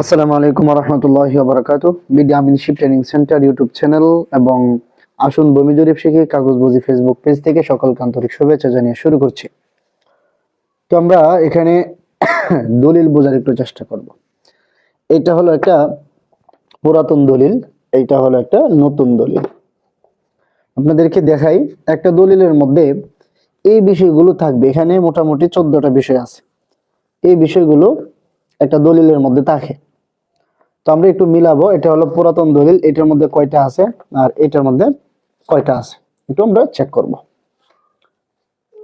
আসসালামু আলাইকুম ওয়া রাহমাতুল্লাহি ওয়া বারাকাতুহু। বিডিআমিনশিপ ট্রেনিং সেন্টার ইউটিউব চ্যানেল এবং আসুন ভূমি জরিপ শিখি কাগজবুজি ফেসবুক পেজ থেকে সকলকে আন্তরিক শুভেচ্ছা জানিয়ে শুরু করছি। তো আমরা এখানে দলিল বোঝার একটু চেষ্টা করব। এটা হলো একটা পুরাতন দলিল, এইটা হলো একটা নতুন দলিল। আপনাদেরকে দেখাই, একটা দলিলের মধ্যে এই বিষয়গুলো থাকবে। এখানে মোটামুটি 14টা বিষয় আছে। এই বিষয়গুলো একটা দলিলের মধ্যে থাকে। তো আমরা একটু মিলাবো, এটা হলো পুরাতন দলিল, এটার মধ্যে কয়টা আছে আর এটার মধ্যে কয়টা আছে একটু আমরা চেক করব।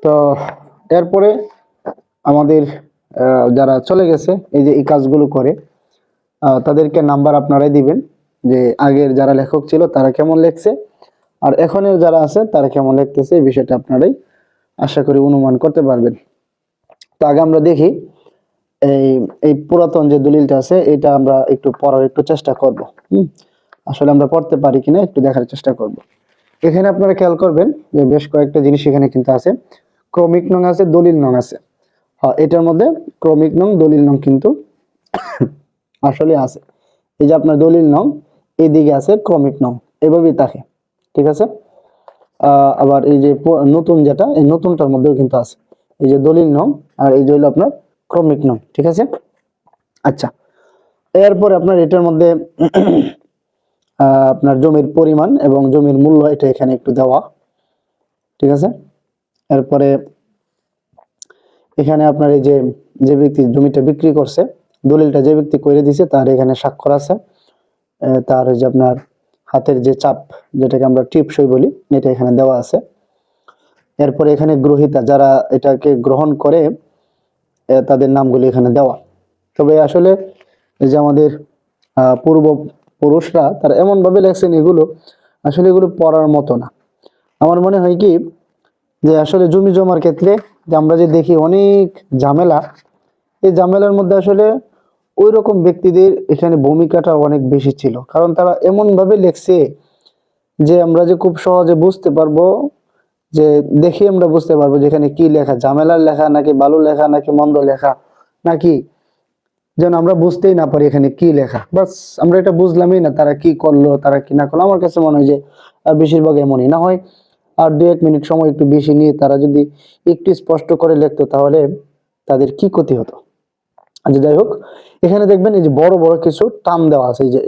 তো এরপরে আমাদের যারা চলে গেছে, এই যে এই কাজগুলো করে, তাদেরকে নাম্বার আপনারাই দিবেন যে আগের যারা লেখক ছিল তারা কেমন লেখছে আর এখনের যারা আছে তারা কেমন লিখতেছে, এই বিষয়টা আপনারাই আশা করি অনুমান করতে পারবেন। তো আগে আমরা দেখি এই এই পুরাতন যে দলিলটা আছে এটা আমরা একটু পড়ার একটু চেষ্টা করব। আসলে আমরা পড়তে পারি কিনা একটু দেখার চেষ্টা করব। এখানে আপনারা খেয়াল করবেন যে বেশ কয়েকটা জিনিস এখানে কিন্তু আছে। ক্রমিক নং আছে, দলিল নং আছে। হ্যাঁ, এটার মধ্যে ক্রমিক নং দলিল নং কিন্তু আসলে আছে। এই যে আপনার দলিল নং, এইদিকে আছে ক্রমিক নং, এভাবেই থাকে, ঠিক আছে। আবার এই যে নতুন যেটা, এই নতুনটার মধ্যেও কিন্তু আছে এই যে দলিল নং আর এই যে হলো আপনার ক্রমিক নং, ঠিক আছে। আচ্ছা, এরপরে আপনার এটার মধ্যে আপনার জমির পরিমাণ এবং জমির মূল্য এটা এখানে একটু দেওয়া, ঠিক আছে। এরপরে এখানে আপনার এই যে যে ব্যক্তি জমিটা বিক্রি করছে, দলিলটা যে ব্যক্তি করে দিছে তার এখানে স্বাক্ষর আছে, তার যে আপনার হাতের যে চাপ, যেটাকে আমরা টিপসই বলি, এটা এখানে দেওয়া আছে। এরপরে এখানে গ্রহীতা, যারা এটাকে গ্রহণ করে তাদের নামগুলি এখানে দেওয়া। তবে আসলে এই যে আমাদের পূর্ব পুরুষরা তারা এমন ভাবে লেখছেন, এগুলো আসলে এগুলো পড়ার মতো না। আমার মনে হয় কি যে আসলে জমি জমার ক্ষেত্রে যে আমরা যে দেখি অনেক ঝামেলা, এই ঝামেলার মধ্যে আসলে ওই রকম ব্যক্তিদের এখানে ভূমিকাটা অনেক বেশি ছিল, কারণ তারা এমন ভাবে লেখছে যে আমরা যে খুব সহজে বুঝতে পারবো, যে দেখে আমরা বুঝতে পারবো যে এখানে কি লেখা, ঝামেলার লেখা নাকি ভালো লেখা নাকি মন্দ লেখা, নাকি যেন আমরা বুঝতেই না পারি এখানে কি লেখা। বাস আমরা এটা বুঝলামই না তারা কি করলো তারা কি না করলো। আমার কাছে মনে হয় যে বেশিরভাগ এমনই না হয়। আর 2-1 মিনিট সময় একটু বেশি নিয়ে তারা যদি একটু স্পষ্ট করে লিখতো তাহলে তাদের কি ক্ষতি হতো। আচ্ছা, যাই হোক, এখানে দেখবেন এই যে বড় বড় কিছু টান দেওয়া আছে, এই যে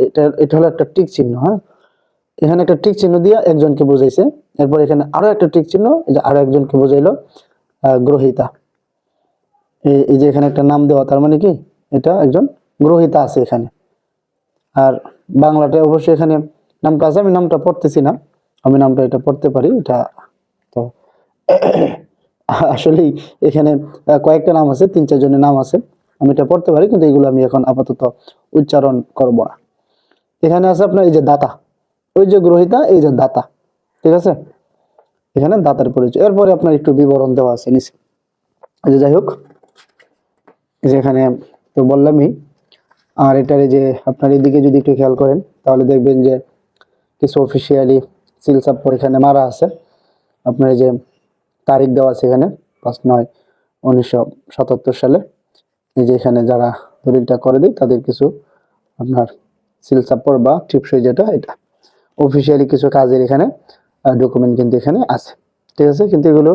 এটা হলো একটা টিক চিহ্ন। হ্যাঁ, এখানে একটা টিক চিহ্ন দিয়ে একজনকে বুঝাইছে, এরপর এখানে আরো একটা টিক চিহ্ন, এই যে আরো একজনকে বুঝাইলো গ্রহিতা। এই যে এখানে একটা নাম দেওয়া, তার মানে কি এটা একজন গ্রহিতা আছে এখানে। আর বাংলাটা অবশ্যই এখানে নামটা আছে, আমি নামটা পড়তেছি না, আমি নামটা এটা পড়তে পারি এটা। তো আসলেই এখানে কয়েকটা নাম আছে, 3-4 জনের নাম আছে, আমি এটা পড়তে পারি, কিন্তু এগুলো আমি এখন আপাতত উচ্চারণ করব না। এখানে আছে আপনার এই যে দাতা, ওই যে গ্রহিতা, এই যে দাতা, ঠিক আছে। এখানে দাতার পরিচয়, এরপরে আপনার একটু বিবরণ দেওয়া আছে নিচে। যাই হোক, যেখানে তো বললামই। আর এটার এই যে আপনার এদিকে যদি একটু খেয়াল করেন তাহলে দেখবেন যে কিছু অফিসিয়ালি সিল সাপ্পর এখানে মারা আছে। আপনার এই যে তারিখ দেওয়া আছে এখানে 5/9/1977 সালে। এই যে এখানে যারা দলিলটা করে দেয় তাদের কিছু আপনার সিল সাপ্পর বা টিপসই, যেটা এটা অফিসিয়ালি কিছু কাজের এখানে ডকুমেন্ট কিন্তু এখানে আছে, ঠিক আছে। কিন্তু এগুলো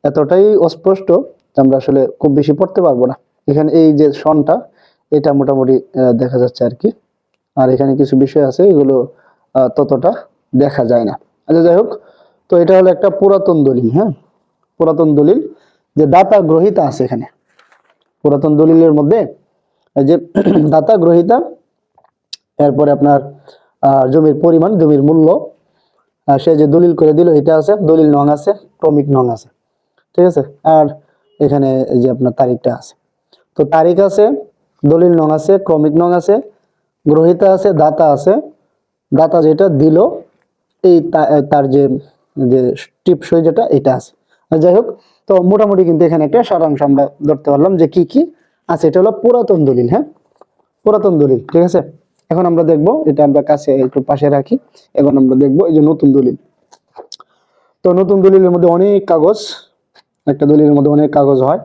এতটাই অস্পষ্ট আমরা আসলে খুব বেশি পড়তে পারবো না। এখানে এই যে সনটা, এটা মোটামুটি দেখা যাচ্ছে আর কি। আর এখানে কিছু বিষয় আছে, এগুলো ততটা দেখা যায় না। আচ্ছা, যাই হোক, তো এটা হলো একটা পুরাতন দলিল। হ্যাঁ, পুরাতন দলিল, যে দাতা গ্রহিতা আছে এখানে পুরাতন দলিলের মধ্যে, যে দাতা গ্রহিতা, এরপরে আপনার জমির পরিমাণ, জমির মূল্য, সে যে দলিল করে দিল এটা আছে, দলিল নং আছে, ক্রমিক নং আছে, ঠিক আছে। আর এখানে এই যে আপনার তারিখটা আছে। তো তারিখ আছে, দলিল নং আছে, ক্রমিক নং আছে, গ্রহিতা আছে, দাতা আছে, দাতা যেটা দিল এই তার যে যে টিপসই যেটা, এটা আছে। যাই হোক, তো মোটামুটি কিন্তু এখানে একটা সারাংশ আমরা ধরতে পারলাম যে কি কি আছে। এটা হলো পুরাতন দলিল। হ্যাঁ, পুরাতন দলিল, ঠিক আছে। এখন আমরা দেখবো, এটা আমরা কাছে একটু পাশে রাখি। এখন আমরা দেখবো এই যে নতুন দলিল। তো নতুন দলিলের মধ্যে অনেক কাগজ, একটা দলিলের মধ্যে অনেক কাগজ হয়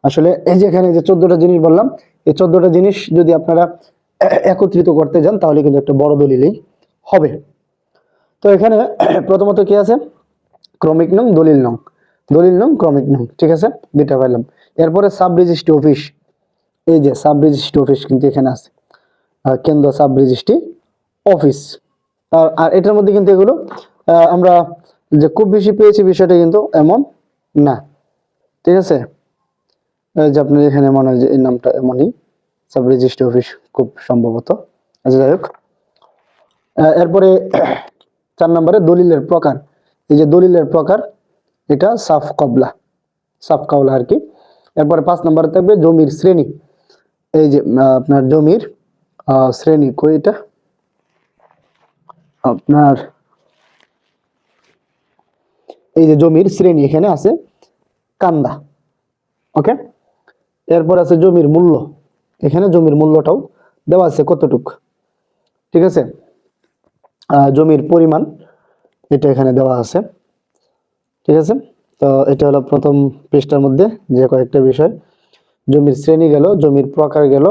আসলে। এই যে এখানে যে 14টা জিনিস বললাম, এই 14টা জিনিস যদি আপনারা একত্রিত করতে যান তাহলে কিন্তু একটা বড় দলিলই হবে। তো এখানে প্রথমত কি আছে, ক্রমিক নং, দলিল নং, দলিল নং, ক্রমিক নং, ঠিক আছে, দুইটা পাইলাম। এরপরে সাব রেজিস্ট্রি অফিস, এই যে সাব রেজিস্ট্রি অফিস কিন্তু এখানে আছে, কেন্দ্র সাব রেজিস্ট্রি অফিস। আর এটার মধ্যে কিন্তু এগুলো আমরা যে খুব বেশি পেয়েছি বিষয়টা কিন্তু এমন না, ঠিক আছে। যে আপনার এখানে মনে হয় যে এই নামটা এমনই, সাব রেজিস্ট্রি অফিস খুব সম্ভবত। আচ্ছা যাই হোক, এরপরে 4 নম্বরে দলিলের প্রকার। এই যে দলিলের প্রকার, এটা সাফ কবলা, সাফ কাওলা আর কি। এরপরে 5 নম্বরে থাকবে জমির শ্রেণী। এই যে আপনার জমির শ্রেণী কই, এটা আপনার এই যে জমির শ্রেণী এখানে আছে কান্দা, ওকে। এরপর আছে জমির মূল্য, এখানে জমির মূল্যটাও দেওয়া আছে কতটুক, ঠিক আছে। জমির পরিমাণ এটা এখানে দেওয়া আছে, ঠিক আছে। তো এটা হলো প্রথম পৃষ্ঠার মধ্যে যে কয়েকটা বিষয়, জমির শ্রেণী গেল, জমির প্রকার গেল,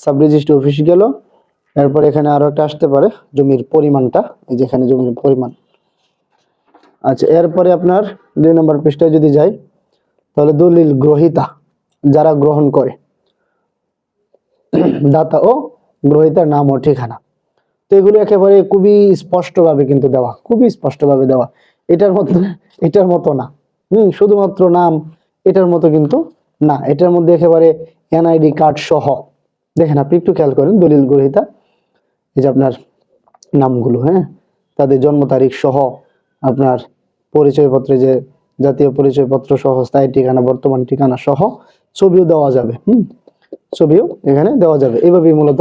সাব রেজিস্ট্রি অফিস গেল। এরপর এখানে আরো একটা আসতে পারে জমির পরিমাণটা, এই যে এখানে জমির পরিমাণ। আচ্ছা, এরপরে আপনার 2 নম্বর পৃষ্ঠায় যদি যাই, তাহলে দলিল গ্রহীতা, যারা গ্রহণ করে, দাতা ও গ্রহীতার নাম ও ঠিকানা। তো এগুলো একেবারে খুবই স্পষ্টভাবে কিন্তু দেওয়া, খুবই স্পষ্টভাবে দেওয়া। এটার মতো না, শুধুমাত্র নাম, এটার মতো কিন্তু না। এটার মধ্যে একেবারে এনআইডি কার্ড সহ, দেখেন আপনি একটু খেয়াল করেন, দলিল গ্রহীতা, এই যে আপনার নামগুলো, হ্যাঁ, তাদের জন্ম তারিখ সহ, আপনার পরিচয়পত্রে যে জাতীয় পরিচয়পত্র সহ, স্থায়ী ঠিকানা, বর্তমান ঠিকানা সহ ছবিও দেওয়া যাবে, ছবিও এখানে দেওয়া যাবে, এভাবেই মূলত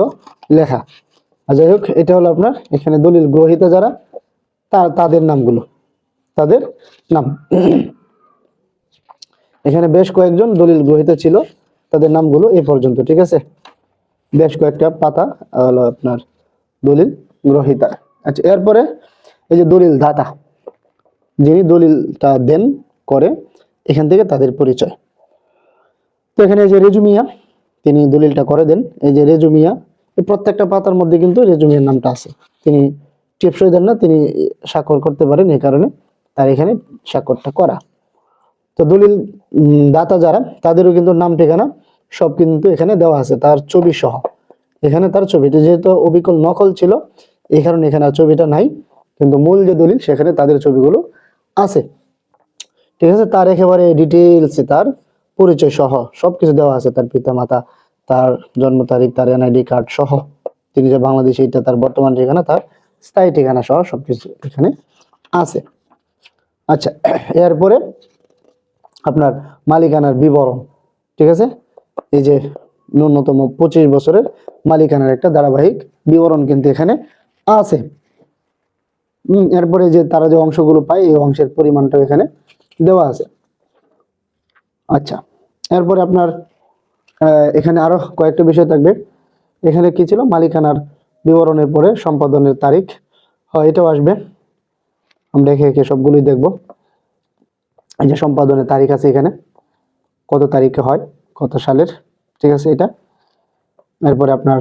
লেখা। আর যাই হোক, এটা হলো আপনার এখানে দলিল গ্রহীতা যারা, তাদের নামগুলো, তাদের নাম। এখানে বেশ কয়েকজন দলিল গ্রহীতা ছিল, তাদের নামগুলো এ পর্যন্ত, ঠিক আছে। বেশ কয়েকটা পাতা হলো আপনার দলিল গ্রহীতা। আচ্ছা, এরপরে এই যে দলিল দাতা, যিনি দলিলটা দেন করে, এখান থেকে তাদের পরিচয়। তো এখানে যে রেজুমিয়া, তিনি দলিলটা করে দেন, এই যে রেজুমিয়া, এই প্রত্যেকটা পাতার মধ্যে কিন্তু রেজুমিয়ার নামটা আছে। তিনি টিপসই দেন না, তিনি স্বাক্ষর করতে পারেন, এই কারণে তার এখানে স্বাক্ষরটা করা। তো দলিল দাতা যারা, তাদেরও কিন্তু নাম ঠিকানা সব কিন্তু এখানে দেওয়া আছে, তার ছবি সহ। এখানে তার ছবিটা যেহেতু অবিকল নকল ছিল, এই কারণে এখানে আর ছবিটা নাই, কিন্তু মূল যে দলিল সেখানে তাদের ছবিগুলো আছে, ঠিক আছে। তার একেবারে ডিটেইলস, তার পরিচয় সহ সবকিছু দেওয়া আছে, তার পিতা মাতা, তার জন্ম তারিখ, তার এনআইডি কার্ড সহ, তিনি যে বাংলাদেশি এটা তার বর্তমান ঠিকানা, তার স্থায়ী ঠিকানা সহ সবকিছু এখানে আছে। আচ্ছা, এরপরে আপনার মালিকানার বিবরণ, ঠিক আছে। এই যে ন্যূনতম 25 বছরের মালিকানার একটা ধারাবাহিক বিবরণ কিন্তু এখানে আছে। এরপরে যে তারা যে অংশগুলো পায়, এই অংশের পরিমাণটাও এখানে দেওয়া আছে। আচ্ছা, এরপরে আপনার এখানে আরো কয়েকটা বিষয় থাকবে। এখানে কি ছিল, মালিকানার বিবরণের পরে সম্পাদনের তারিখ, হয় এটাও আসবে, আমরা একে একে সবগুলোই দেখব। এই যে সম্পাদনের তারিখ আছে এখানে, কত তারিখে হয়, কত সালের, ঠিক আছে এটা। এরপরে আপনার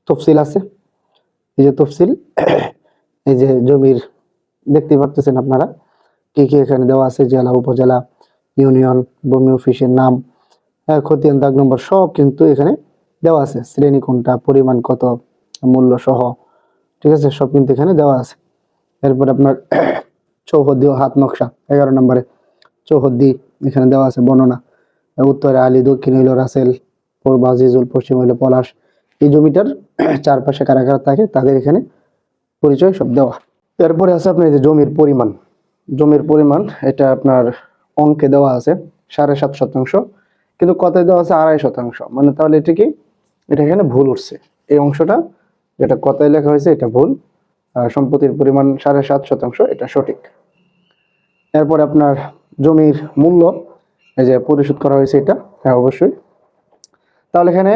তফসিল আছে, এই যে তফসিল, এই যে জমির, দেখতে পারতেছেন আপনারা কি কি এখানে দেওয়া আছে, জেলা, উপজেলা, ইউনিয়ন, ভূমি অফিসের নাম, খতিয়ান, দাগ নম্বর সব কিন্তু এখানে দেওয়া আছে, শ্রেণী কোনটা, পরিমাণ কত, মূল্য সহ, ঠিক আছে, সব কিন্তু এখানে দেওয়া আছে। এরপর আপনার চৌহদ্দি ও হাত নকশা, 11 নম্বরে চৌহদ্দি এখানে দেওয়া আছে বর্ণনা, উত্তরে আলী, দক্ষিণ হইল রাসেল, পূর্ব আজিজুল, পশ্চিম হইল পলাশ। এই জমিটার চারপাশে কারা কারা থাকে তাদের এখানে পরিচয় সব দেওয়া। এরপরে আছে আপনার এই যে জমির পরিমাণ, জমির পরিমাণ এটা আপনার অঙ্কে দেওয়া আছে 7.5%, কিন্তু কথায় দেওয়া আছে 2.5%, মানে তাহলে এটা কি, এটা এখানে ভুল উঠছে, এই অংশটা যেটা কথায় লেখা হয়েছে এটা ভুল, সম্পত্তির পরিমাণ 7.5%, এটা সঠিক। এরপর আপনার জমির মূল্য, এই যে পরিশোধ করা হয়েছে এটা, হ্যাঁ অবশ্যই। তাহলে এখানে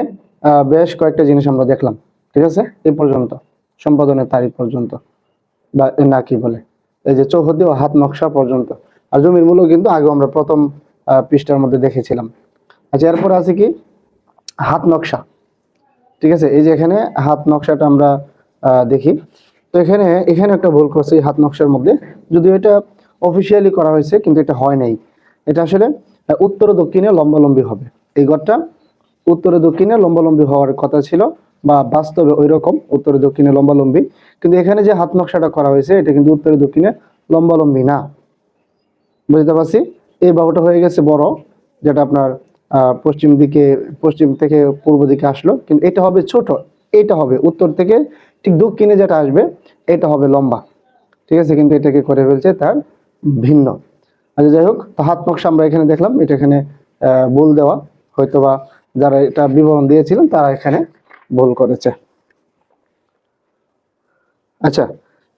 বেশ কয়েকটা জিনিস আমরা দেখলাম, ঠিক আছে, এই পর্যন্ত, সম্পাদনের তারিখ পর্যন্ত, বা না কি বলে, এই যে চৌহদ্দি ও হাত নকশা পর্যন্ত। আর জমির মূল্য কিন্তু আগে আমরা প্রথম পৃষ্ঠার মধ্যে দেখেছিলাম। আচ্ছা, এরপর আছে কি, হাত নকশা। ঠিক আছে, এই যে এখানে হাত নকশাটা আমরা দেখি। তো এখানে এখানে একটা ভুল করছে এই হাত নকশার মধ্যে, যদিও এটা অফিসিয়ালি করা হয়েছে কিন্তু এটা হয় নাই। এটা আসলে উত্তর ও দক্ষিণে লম্বালম্বি হবে। এই ঘরটা উত্তরে দক্ষিণে লম্বালম্বি হওয়ার কথা ছিল, বা বাস্তবে ওই রকম উত্তরে দক্ষিণে লম্বালম্বি, কিন্তু এখানে যে হাত নকশাটা করা হয়েছে এটা কিন্তু উত্তরে দক্ষিণে লম্বালম্বি না। বুঝতে পারছি, এই বাহুটা হয়ে গেছে বড়, যেটা আপনার পশ্চিম দিকে, পশ্চিম থেকে পূর্ব দিকে আসলো, কিন্তু এটা হবে ছোট। এটা হবে উত্তর থেকে ঠিক দক্ষিণে যেটা আসবে এটা হবে লম্বা। ঠিক আছে, কিন্তু এটাকে করে ফেলছে তার ভিন্ন। আচ্ছা যাই হোক, তো হাত নকশা আমরা এখানে দেখলাম, এটা এখানে ভুল দেওয়া, হয়তোবা যারা এটা বিবরণ দিয়েছিলেন তারা এখানে ভুল করেছে। আচ্ছা,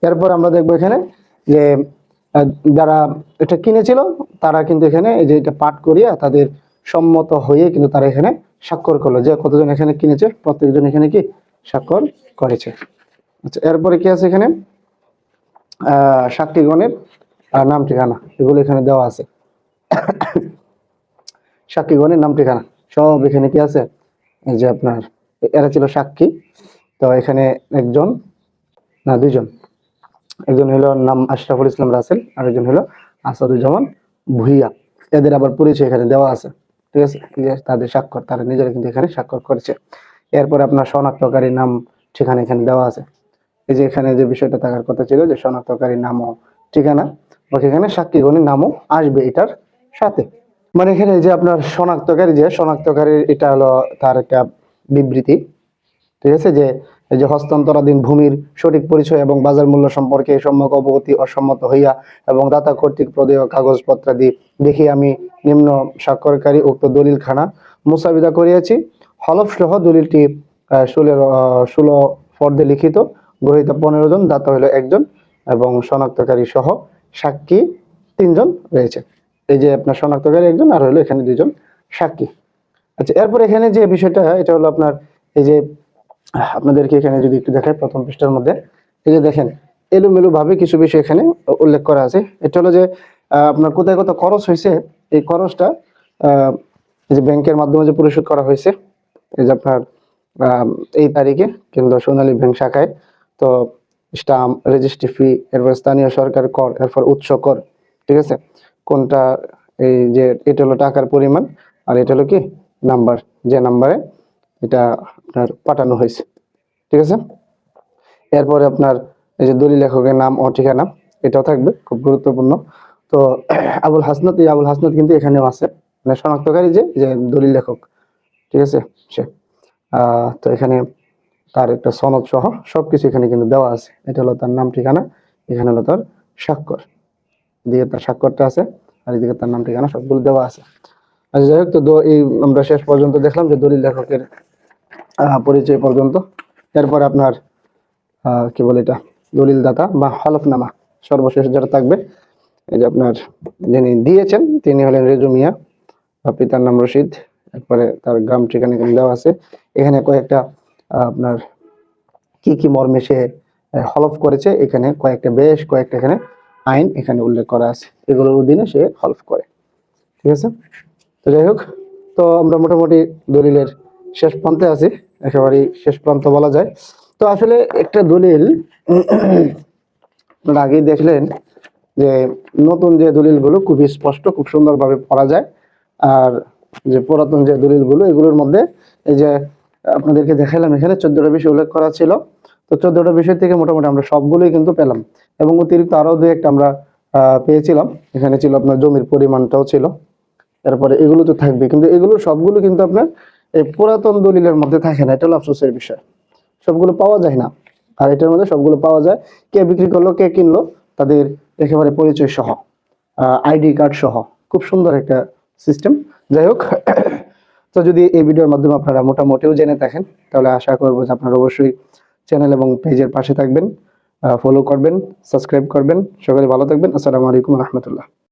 এরপর আমরা দেখবো এখানে যে আহ, যারা এটা কিনেছিল তারা কিন্তু এখানে এই যে এটা পাঠ করিয়া তাদের সম্মত হয়ে কিন্তু তারা এখানে স্বাক্ষর করলো, যে কতজন এখানে কিনেছে প্রত্যেকজন এখানে কি স্বাক্ষর করেছে। আচ্ছা, এরপরে কি আছে এখানে সাক্ষীগণের নাম ঠিকানা এগুলো এখানে দেওয়া আছে। সাক্ষীগণের নাম ঠিকানা সব এখানে কি আছে, এই যে আপনার এরা ছিল সাক্ষী। তো এখানে একজন, না দুইজন, একজন হলো নাম আশরাফুল ইসলাম রাসেল, আর একজন হলো আসাদুজ্জামান ভুইয়া। এদের আবার পরিচয় এখানে দেওয়া আছে। ঠিক আছে, এই যে তাদের স্বাক্ষর, তারা নিজেরা কিন্তু এখানে স্বাক্ষর করেছে। এরপর আপনার শনাক্তকারী নাম ঠিকানা এখানে দেওয়া আছে। এই যে এখানে যে বিষয়টা থাকার কথা ছিল যে শনাক্তকারী নাম ও ঠিকানা, বা এখানে সাক্ষীগণের নামও আসবে এটার সাথে। মানে এখানে যে আপনার শনাক্তকারী, যে শনাক্তকারীর এটা হলো তার একটা বিবৃতি। ঠিক আছে, যে এই যে হস্তান্তরাধীন ভূমির সঠিক পরিচয় এবং বাজার মূল্য সম্পর্কে সম্যক অবগতি অসম্মত হইয়া এবং দাতা কর্তৃক প্রদেয় কাগজপত্রাদি দেখি আমি নিম্ন স্বাক্ষরকারী উক্ত দলিলখানা মুসাবিদা করিয়াছি। হলফ সহ দলিলটি 16 ফর্দে লিখিত, গ্রহীতা 15 জন, দাতা হইল 1 জন এবং শনাক্তকারী সহ সাক্ষী 3 জন রয়েছে। এই যে আপনার শনাক্তকারী 1 জন আর হইলো এখানে 2 জন সাক্ষী। আচ্ছা, এরপর এখানে যে বিষয়টা এটা হলো আপনার এই যে আপনাদেরকে এখানে যদি একটু দেখাই প্রথম পৃষ্ঠার মধ্যে, এই যে দেখেন এলোমেলো ভাবে কিছু বিষয় এখানে উল্লেখ করা আছে। এটা হলো যে আপনার কোথায় কত খরচ হয়েছে, এই খরচটা এই যে ব্যাংকের মাধ্যমে যে পরিশোধ করা হয়েছে, এই যে আপনার আহ, এই তারিখে কিন্তু সোনালী ব্যাংক শাখায়। তো স্টাম্প, রেজিস্ট্রি ফি, এরপর স্থানীয় সরকার কর, এরপর উৎস কর। ঠিক আছে, কোনটা, এই যে এটা হলো টাকার পরিমাণ, আর এটা হলো কি নাম্বার, যে নাম্বারে এটা আপনার পাঠানো হয়েছে। ঠিক আছে, এরপরে আপনার এই যে দলিল লেখকের নাম ও ঠিকানা এটাও থাকবে, খুব গুরুত্বপূর্ণ। তো আবুল হাসনাত, এই আবুল হাসনাত কিন্তু এখানেও আছে, মানে শনাক্তকারী যে যে দলিল লেখক। ঠিক আছে, সে তো এখানে তার একটা সনদ সহ সবকিছু এখানে কিন্তু দেওয়া আছে। এটা হলো তার নাম ঠিকানা, এখানে হলো তার স্বাক্ষর, এদিকে তার স্বাক্ষরটা আছে, আর এদিকে তার নাম ঠিকানা সবগুলো দেওয়া আছে। আচ্ছা যাই হোক, তো এই আমরা শেষ পর্যন্ত দেখলাম যে দলিল লেখকের পরিচয় পর্যন্ত। এরপর আপনার কি বলে এটা, দলিল দাতা বা হলফনামা সর্বশেষ যেটা থাকবে। এই যে আপনার যিনি দিয়েছেন তিনি হলেন রেজু মিয়া, পিতার নাম রশিদ, এরপরে তার গ্রাম ঠিকানা এখানে দেওয়া আছে। এখানে কয়েকটা আপনার কি কি মর্মে সে হলফ করেছে, এখানে কয়েকটা, বেশ কয়েকটা এখানে আইন এখানে উল্লেখ করা আছে, এগুলোর অধীনে সে হলফ করে। ঠিক আছে, তো যাই হোক, তো আমরা মোটামুটি দলিলের শেষ প্রান্তে আছি, একেবারেই শেষ প্রান্ত বলা যায়। তো আসলে একটা দলিল আপনারা আগেই দেখলেন যে নতুন যে দলিলগুলো খুবই স্পষ্ট, খুব সুন্দরভাবে পড়া যায়। আর যে পুরাতন যে দলিলগুলো এগুলোর মধ্যে এই যে আপনাদেরকে দেখালাম এখানে 14টা বিষয় উল্লেখ করা ছিল। তো 14টা বিষয় থেকে মোটামুটি আমরা সবগুলোই কিন্তু পেলাম, এবং অতিরিক্ত আরো দুই একটা আমরা পেয়েছিলাম। এখানে ছিল আপনার জমির পরিমাণটাও ছিল, তারপরে এগুলো তো থাকবে, কিন্তু এগুলো সবগুলো কিন্তু আপনার এই পুরাতন দলিলের মধ্যে থাকে না, এটা হলো আফসোসের বিষয়। সবগুলো পাওয়া যায় না, আর এটার মধ্যে সবগুলো পাওয়া যায়। কে বিক্রি করলো, কে কিনলো, তাদের একেবারে পরিচয় সহ, আইডি কার্ড সহ, খুব সুন্দর একটা সিস্টেম। যাই হোক, তো যদি এই ভিডিওর মাধ্যমে আপনারা মোটামুটিও জেনে থাকেন, তাহলে আশা করবো যে আপনারা অবশ্যই চ্যানেল এবং পেজের পাশে থাকবেন, ফলো করবেন, সাবস্ক্রাইব করবেন। সকলে ভালো থাকবেন। আসসালামু আলাইকুম রহমতুল্লাহ।